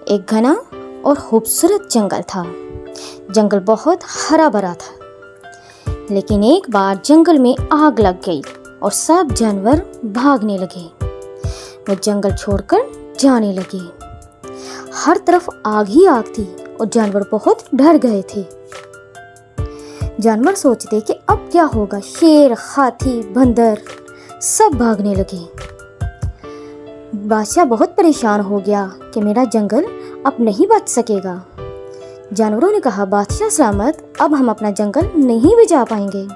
एक घना और खूबसूरत जंगल था। जंगल बहुत हरा भरा था, लेकिन एक बार जंगल में आग लग गई और सब जानवर भागने लगे। वो जंगल छोड़कर जाने लगे। हर तरफ आग ही आग थी और जानवर बहुत डर गए थे। जानवर सोचते कि अब क्या होगा। शेर, हाथी, बंदर सब भागने लगे। बादशाह बहुत परेशान हो गया कि मेरा जंगल अब नहीं बच सकेगा। जानवरों ने कहा, बादशाह सलामत, अब हम अपना जंगल नहीं बचा पाएंगे।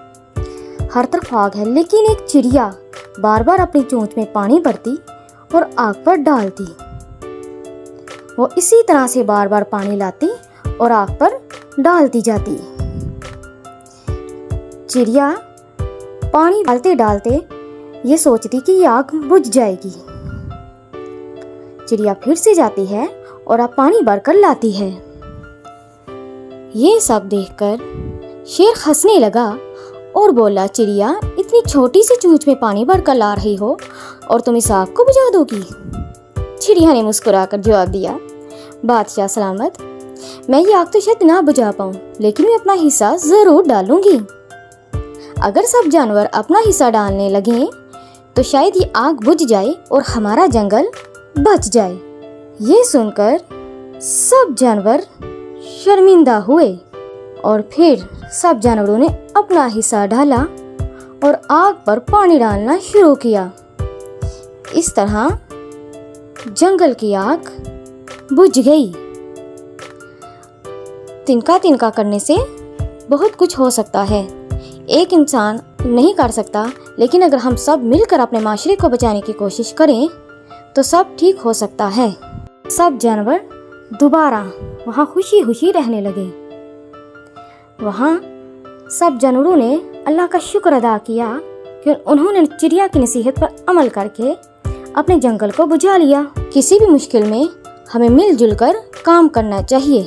हर तरफ आग है, लेकिन एक चिड़िया बार बार अपनी चोंच में पानी भरती और आग पर डालती। वो इसी तरह से बार बार पानी लाती और आग पर डालती जाती। चिड़िया पानी डालते डालते ये सोचती कि ये आग बुझ जाएगी। चिड़िया फिर से जाती है और अब पानी भरकर लाती है। ये सब देखकर शेर हंसने लगा और बोला, चिड़िया, इतनी छोटी सी चोंच में पानी भरकर ला रही हो और तुम इस आग को बुझा दोगी? चिड़िया ने मुस्कुराकर जवाब दिया, बादशाह सलामत, मैं ये आग तो शायद ना बुझा पाऊँ, लेकिन मैं अपना हिस्सा जरूर डालूंगी। अगर सब जानवर अपना हिस्सा डालने लगे तो शायद ये आग बुझ जाए और हमारा जंगल बच जाए। ये सुनकर सब जानवर शर्मिंदा हुए और फिर सब जानवरों ने अपना हिस्सा डाला और आग पर पानी डालना शुरू किया। इस तरह जंगल की आग बुझ गई। तिनका तिनका करने से बहुत कुछ हो सकता है। एक इंसान नहीं कर सकता, लेकिन अगर हम सब मिलकर अपने माशरे को बचाने की कोशिश करें तो सब ठीक हो सकता है। सब जानवर दोबारा वहाँ खुशी खुशी रहने लगे। वहाँ सब जानवरों ने अल्लाह का शुक्र अदा किया कि उन्होंने चिड़िया की नसीहत पर अमल करके अपने जंगल को बुझा लिया। किसी भी मुश्किल में हमें मिलजुल कर काम करना चाहिए।